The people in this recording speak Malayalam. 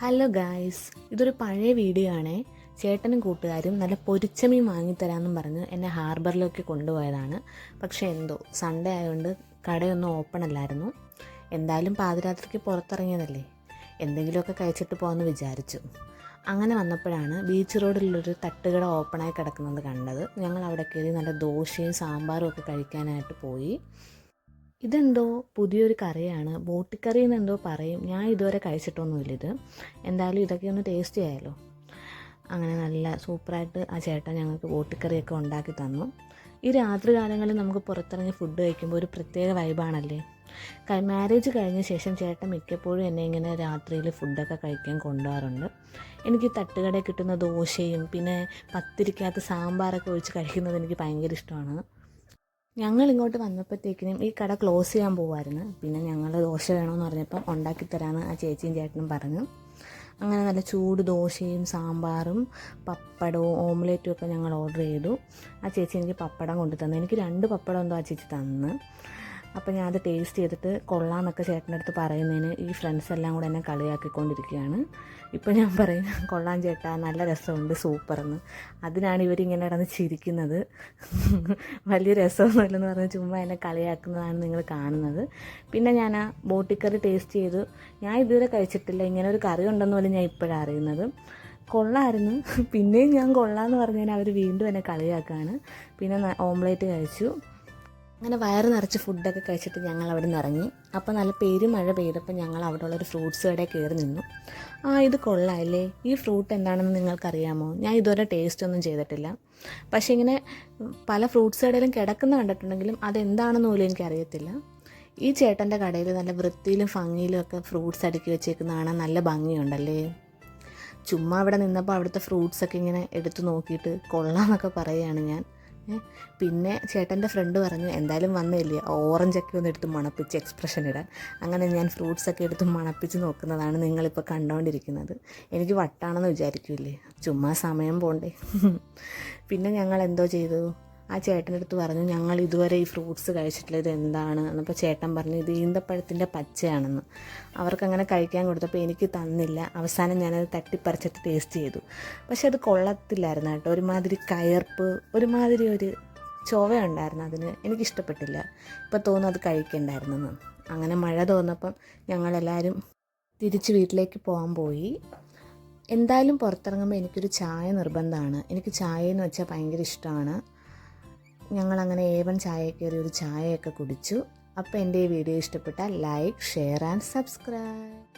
ഹലോ ഗായ്സ്, ഇതൊരു പഴയ വീഡിയോ ആണേ. ചേട്ടനും കൂട്ടുകാരും നല്ല പൊരിച്ചമീൻ വാങ്ങിത്തരാമെന്നും പറഞ്ഞ് എന്നെ ഹാർബറിലേക്ക് കൊണ്ടുപോയതാണ്. പക്ഷേ എന്തോ സൺഡേ ആയതുകൊണ്ട് കടയൊന്നും ഓപ്പൺ അല്ലായിരുന്നു. എന്തായാലും പാതിരാത്രിക്ക് പുറത്തിറങ്ങിയതല്ലേ, എന്തെങ്കിലുമൊക്കെ കഴിച്ചിട്ട് പോകാമെന്ന് വിചാരിച്ചു. അങ്ങനെ വന്നപ്പോഴാണ് ബീച്ച് റോഡിലൊരു തട്ടുകട ഓപ്പണായി കിടക്കുന്നത് കണ്ടത്. ഞങ്ങൾ അവിടെ കയറി നല്ല ദോശയും സാമ്പാറും ഒക്കെ കഴിക്കാനായിട്ട് പോയി. ഇതെന്തോ പുതിയൊരു കറിയാണ്, ബോട്ടിക്കറി എന്നെന്തോ പറയും. ഞാൻ ഇതുവരെ കഴിച്ചിട്ടൊന്നുമില്ല ഇത്. എന്തായാലും ഇതൊക്കെ ഒന്ന് ടേസ്റ്റ് ചെയ്യാമല്ലോ. അങ്ങനെ നല്ല സൂപ്പറായിട്ട് ആ ചേട്ടൻ ഞങ്ങൾക്ക് ബോട്ടിക്കറിയൊക്കെ ഉണ്ടാക്കി തന്നു. ഈ രാത്രി കാലങ്ങളിൽ നമുക്ക് പുറത്തിറങ്ങി ഫുഡ് കഴിക്കുമ്പോൾ ഒരു പ്രത്യേക വൈബാണല്ലേ. മാരേജ് കഴിഞ്ഞ ശേഷം ചേട്ടൻ മിക്കപ്പോഴും എന്നെ ഇങ്ങനെ രാത്രിയിൽ ഫുഡൊക്കെ കഴിക്കാൻ കൊണ്ടുപോകാറുണ്ട്. എനിക്ക് തട്ടുകടയിൽ കിട്ടുന്ന ദോശയും പിന്നെ പത്തിരിക്കകത്ത് സാമ്പാറൊക്കെ ഒഴിച്ച് കഴിക്കുന്നത് എനിക്ക് ഭയങ്കര ഇഷ്ടമാണ്. ഞങ്ങളിങ്ങോട്ട് വന്നപ്പോഴത്തേക്കിനും ഈ കട ക്ലോസ് ചെയ്യാൻ പോകുമായിരുന്നു. പിന്നെ ഞങ്ങൾ ദോശ വേണമെന്ന് പറഞ്ഞപ്പം ഉണ്ടാക്കി തരാമെന്ന് ആ ചേച്ചിയും ചേട്ടനും പറഞ്ഞു. അങ്ങനെ നല്ല ചൂട് ദോശയും സാമ്പാറും പപ്പടവും ഓംലേറ്റും ഒക്കെ ഞങ്ങൾ ഓർഡർ ചെയ്തു. ആ ചേച്ചി എനിക്ക് പപ്പടം കൊണ്ടു തന്നു. എനിക്ക് 2 പപ്പടം എന്തോ ആ ചേച്ചി തന്നു. അപ്പോൾ ഞാൻ അത് ടേസ്റ്റ് ചെയ്തിട്ട് കൊള്ളാമെന്നൊക്കെ ചേട്ടൻ്റെ അടുത്ത് പറയുന്നതിന് ഈ ഫ്രണ്ട്സ് എല്ലാം കൂടെ എന്നെ കളിയാക്കിക്കൊണ്ടിരിക്കുകയാണ്. ഇപ്പോൾ ഞാൻ പറയും, കൊള്ളാം ചേട്ടാ, നല്ല രസമുണ്ട്, സൂപ്പറെന്ന്. അതിനാണ് ഇവരിങ്ങനെ കിടന്ന് ചിരിക്കുന്നത്. വലിയ രസമൊന്നുമില്ലെന്ന് പറഞ്ഞ് ചുമ്മാ എന്നെ കളിയാക്കുന്നതാണ് നിങ്ങൾ കാണുന്നത്. പിന്നെ ഞാൻ ആ ബോട്ടിക്കറി ടേസ്റ്റ് ചെയ്തു. ഞാൻ ഇതുവരെ കഴിച്ചിട്ടില്ല, ഇങ്ങനെ ഒരു കറി ഉണ്ടെന്ന് പോലും ഞാൻ ഇപ്പോഴാണ് അറിയുന്നത്. കൊള്ളായിരുന്നു. പിന്നെയും ഞാൻ കൊള്ളാമെന്ന് പറഞ്ഞാൽ അവർ വീണ്ടും എന്നെ കളിയാക്കുകയാണ്. പിന്നെ ഓംലേറ്റ് കഴിച്ചു. അങ്ങനെ വയറ് നിറച്ച് ഫുഡൊക്കെ കഴിച്ചിട്ട് ഞങ്ങൾ അവിടെ നിന്ന് ഇറങ്ങി. അപ്പോൾ നല്ല മഴ പെയ്തപ്പോൾ ഞങ്ങൾ അവിടെ ഉള്ളൊരു ഫ്രൂട്ട്സ് കടയിൽ കയറി നിന്നു. ഇത് കൊള്ളാമല്ലേ, ഈ ഫ്രൂട്ട് എന്താണെന്ന് നിങ്ങൾക്കറിയാമോ? ഞാൻ ഇതുവരെ ടേസ്റ്റ് ഒന്നും ചെയ്തിട്ടില്ല. പക്ഷേ ഇങ്ങനെ പല ഫ്രൂട്ട്സ് കടയിലും കിടക്കുന്ന കണ്ടിട്ടുണ്ടെങ്കിലും അതെന്താണെന്ന് പോലും എനിക്കറിയത്തില്ല. ഈ ചേട്ടൻ്റെ കടയിൽ നല്ല വൃത്തിയിലും ഭംഗിയിലും ഒക്കെ ഫ്രൂട്ട്സ് അടുക്കി വെച്ചേക്കുന്ന കാണാൻ നല്ല ഭംഗിയുണ്ടല്ലേ. ചുമ്മാ അവിടെ നിന്നപ്പോൾ അവിടുത്തെ ഫ്രൂട്ട്സൊക്കെ ഇങ്ങനെ എടുത്ത് നോക്കിയിട്ട് കൊള്ളാമെന്നൊക്കെ പറയുകയാണ് ഞാൻ. പിന്നെ ചേട്ടൻ്റെ ഫ്രണ്ട് പറഞ്ഞു, എന്തായാലും വന്നില്ലേ, ഓറഞ്ചൊക്കെ ഒന്ന് എടുത്ത് മണപ്പിച്ച് എക്സ്പ്രഷൻ ഇടാൻ. അങ്ങനെ ഞാൻ ഫ്രൂട്ട്സൊക്കെ എടുത്ത് മണപ്പിച്ച് നോക്കുന്നതാണ് നിങ്ങളിപ്പോൾ കണ്ടുകൊണ്ടിരിക്കുന്നത്. എനിക്ക് വട്ടാണെന്ന് വിചാരിക്കില്ലേ, ചുമ്മാ സമയം പോണ്ടേ. പിന്നെ ഞങ്ങൾ എന്തോ ചെയ്തു, ആ ചേട്ടൻ്റെ അടുത്ത് പറഞ്ഞു, ഞങ്ങൾ ഇതുവരെ ഈ ഫ്രൂട്ട്സ് കഴിച്ചിട്ടില്ല, ഇത് എന്താണ് എന്നപ്പോൾ ചേട്ടൻ പറഞ്ഞു, ഇത് ഈന്തപ്പഴത്തിൻ്റെ പച്ചയാണെന്ന്. അവർക്കങ്ങനെ കഴിക്കാൻ കൊടുത്തപ്പോൾ എനിക്ക് തന്നില്ല. അവസാനം ഞാനത് തട്ടിപ്പറിച്ചിട്ട് ടേസ്റ്റ് ചെയ്തു. പക്ഷെ അത് കൊള്ളത്തില്ലായിരുന്നു കേട്ടോ. ഒരുമാതിരി കയർപ്പ്, ഒരുമാതിരി ഒരു ചൊവയുണ്ടായിരുന്നു അതിന്. എനിക്കിഷ്ടപ്പെട്ടില്ല. ഇപ്പോൾ തോന്നുന്നു അത് കഴിക്കണ്ടായിരുന്നെന്ന്. അങ്ങനെ മഴ തോന്നപ്പം ഞങ്ങളെല്ലാവരും തിരിച്ച് വീട്ടിലേക്ക് പോയി. എന്തായാലും പുറത്തിറങ്ങുമ്പോൾ എനിക്കൊരു ചായ നിർബന്ധമാണ്. എനിക്ക് ചായ എന്ന് വെച്ചാൽ ഭയങ്കര ഇഷ്ടമാണ്. ഞങ്ങളങ്ങനെ A1 ചായ കയറി ഒരു ചായയൊക്കെ കുടിച്ചു. അപ്പോൾ എൻ്റെ ഈ വീഡിയോ ഇഷ്ടപ്പെട്ടാൽ ലൈക്ക്, ഷെയർ ആൻഡ് സബ്സ്ക്രൈബ്.